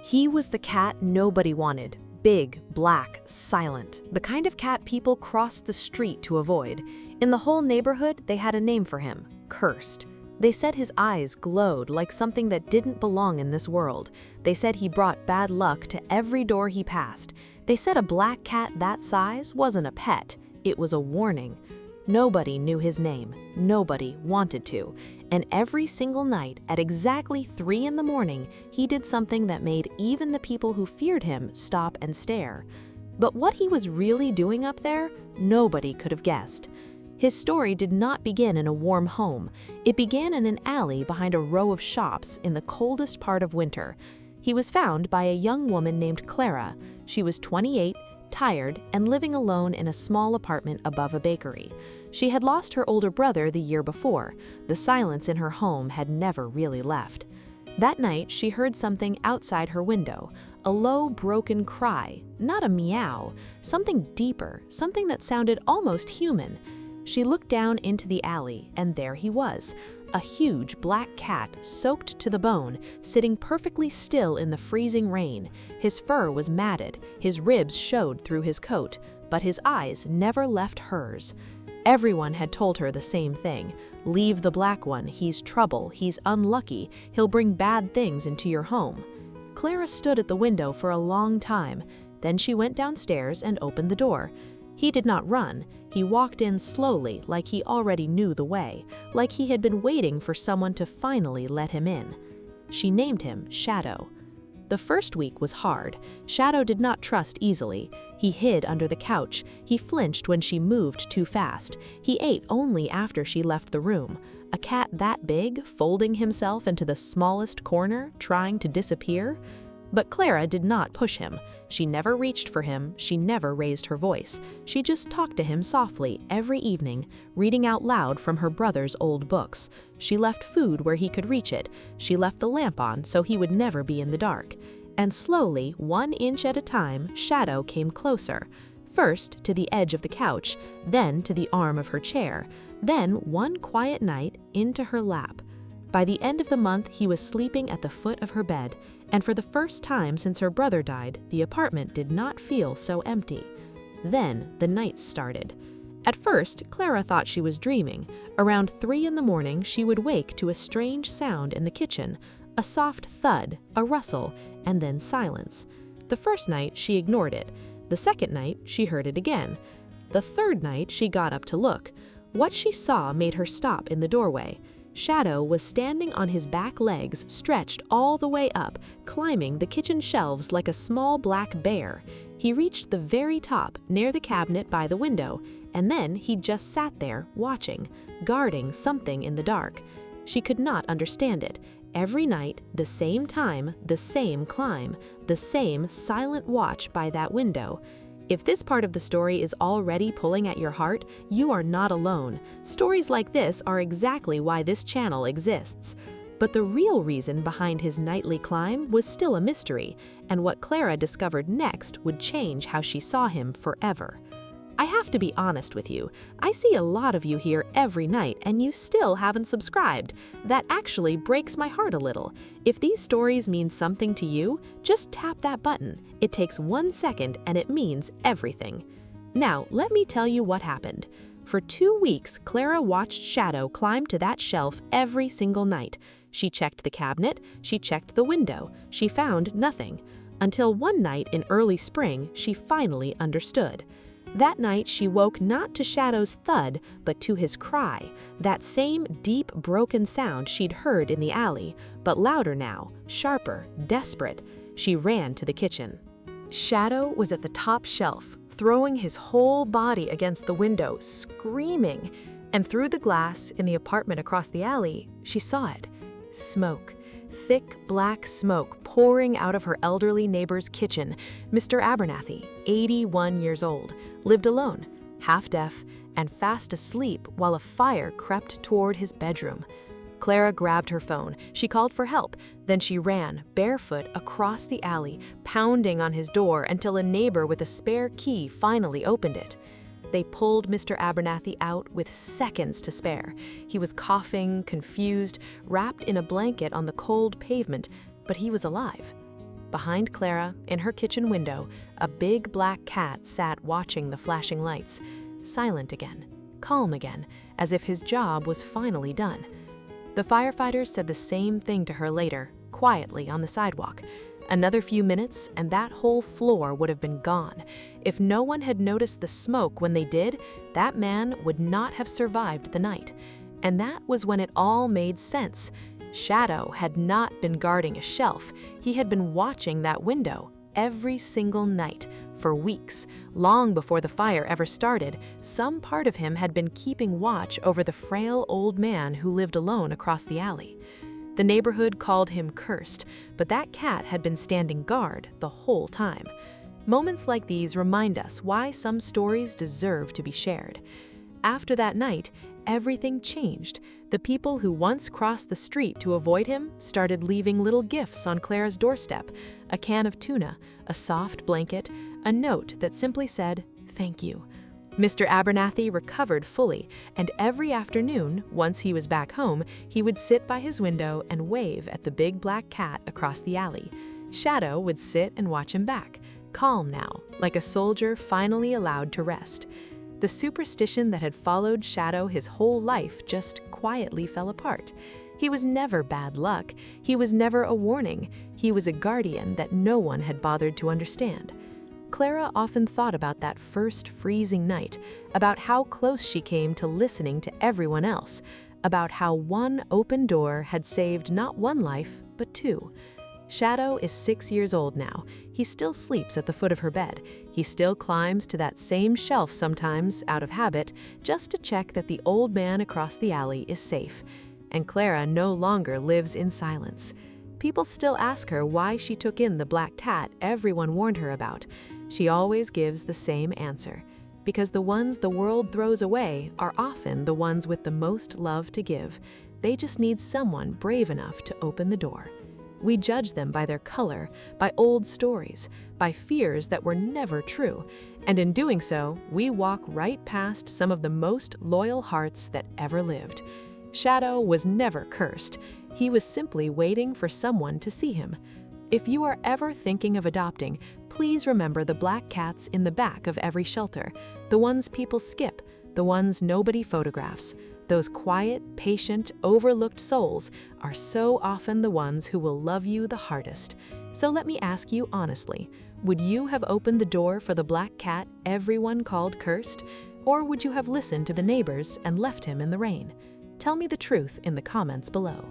He was the cat nobody wanted. Big, black, silent. The kind of cat people crossed the street to avoid. In the whole neighborhood, they had a name for him: Cursed. They said his eyes glowed like something that didn't belong in this world. They said he brought bad luck to every door he passed. They said a black cat that size wasn't a pet, it was a warning. Nobody knew his name, nobody wanted to, and every single night at exactly 3 in the morning, he did something that made even the people who feared him stop and stare. But what he was really doing up there, nobody could have guessed. His story did not begin in a warm home. It began in an alley behind a row of shops in the coldest part of winter. He was found by a young woman named Clara. She was 28, tired, and living alone in a small apartment above a bakery. She had lost her older brother the year before. The silence in her home had never really left. That night, she heard something outside her window, a low, broken cry, not a meow, something deeper, something that sounded almost human. She looked down into the alley, and there he was, a huge black cat soaked to the bone, sitting perfectly still in the freezing rain. His fur was matted, his ribs showed through his coat, but his eyes never left hers. Everyone had told her the same thing. Leave the black one, he's trouble, he's unlucky, he'll bring bad things into your home. Clara stood at the window for a long time. Then she went downstairs and opened the door. He did not run. He walked in slowly, like he already knew the way, like he had been waiting for someone to finally let him in. She named him Shadow. The first week was hard. Shadow did not trust easily. He hid under the couch. He flinched when she moved too fast. He ate only after she left the room. A cat that big, folding himself into the smallest corner, trying to disappear? But Clara did not push him. She never reached for him, she never raised her voice. She just talked to him softly every evening, reading out loud from her brother's old books. She left food where he could reach it. She left the lamp on so he would never be in the dark. And slowly, 1 inch at a time, Shadow came closer. First to the edge of the couch, then to the arm of her chair, then one quiet night into her lap. By the end of the month, he was sleeping at the foot of her bed, and for the first time since her brother died, the apartment did not feel so empty. Then the nights started. At first, Clara thought she was dreaming. Around 3 in the morning, she would wake to a strange sound in the kitchen, a soft thud, a rustle, and then silence. The first night, she ignored it. The second night, she heard it again. The third night, she got up to look. What she saw made her stop in the doorway. Shadow was standing on his back legs, stretched all the way up, climbing the kitchen shelves like a small black bear. He reached the very top, near the cabinet by the window, and then he just sat there, watching, guarding something in the dark. She could not understand it. Every night, the same time, the same climb, the same silent watch by that window. If this part of the story is already pulling at your heart, you are not alone. Stories like this are exactly why this channel exists. But the real reason behind his nightly climb was still a mystery, and what Clara discovered next would change how she saw him forever. I have to be honest with you, I see a lot of you here every night and you still haven't subscribed. That actually breaks my heart a little. If these stories mean something to you, just tap that button. It takes 1 second and it means everything. Now, let me tell you what happened. For 2 weeks, Clara watched Shadow climb to that shelf every single night. She checked the cabinet, she checked the window, she found nothing. Until one night in early spring, she finally understood. That night, she woke not to Shadow's thud, but to his cry, that same deep, broken sound she'd heard in the alley, but louder now, sharper, desperate. She ran to the kitchen. Shadow was at the top shelf, throwing his whole body against the window, screaming. And through the glass in the apartment across the alley, she saw it. Smoke. Thick, black smoke pouring out of her elderly neighbor's kitchen. Mr. Abernathy, 81 years old, lived alone, half-deaf, and fast asleep while a fire crept toward his bedroom. Clara grabbed her phone. She called for help. Then she ran, barefoot, across the alley, pounding on his door until a neighbor with a spare key finally opened it. They pulled Mr. Abernathy out with seconds to spare. He was coughing, confused, wrapped in a blanket on the cold pavement, but he was alive. Behind Clara, in her kitchen window, a big black cat sat watching the flashing lights, silent again, calm again, as if his job was finally done. The firefighters said the same thing to her later, quietly on the sidewalk. Another few minutes, and that whole floor would have been gone. If no one had noticed the smoke when they did, that man would not have survived the night. And that was when it all made sense. Shadow had not been guarding a shelf. He had been watching that window every single night for weeks. Long before the fire ever started, some part of him had been keeping watch over the frail old man who lived alone across the alley. The neighborhood called him cursed, but that cat had been standing guard the whole time. Moments like these remind us why some stories deserve to be shared. After that night, everything changed. The people who once crossed the street to avoid him started leaving little gifts on Clara's doorstep: a can of tuna, a soft blanket, a note that simply said, "Thank you." Mr. Abernathy recovered fully, and every afternoon, once he was back home, he would sit by his window and wave at the big black cat across the alley. Shadow would sit and watch him back, calm now, like a soldier finally allowed to rest. The superstition that had followed Shadow his whole life just quietly fell apart. He was never bad luck. He was never a warning. He was a guardian that no one had bothered to understand. Clara often thought about that first freezing night, about how close she came to listening to everyone else, about how one open door had saved not one life, but two. Shadow is 6 years old now. He still sleeps at the foot of her bed. He still climbs to that same shelf sometimes, out of habit, just to check that the old man across the alley is safe. And Clara no longer lives in silence. People still ask her why she took in the black cat everyone warned her about. She always gives the same answer: because the ones the world throws away are often the ones with the most love to give. They just need someone brave enough to open the door. We judge them by their color, by old stories, by fears that were never true, and in doing so, we walk right past some of the most loyal hearts that ever lived. Shadow was never cursed. He was simply waiting for someone to see him. If you are ever thinking of adopting, please remember the black cats in the back of every shelter, the ones people skip, the ones nobody photographs. Those quiet, patient, overlooked souls are so often the ones who will love you the hardest. So let me ask you honestly, would you have opened the door for the black cat everyone called cursed? Or would you have listened to the neighbors and left him in the rain? Tell me the truth in the comments below.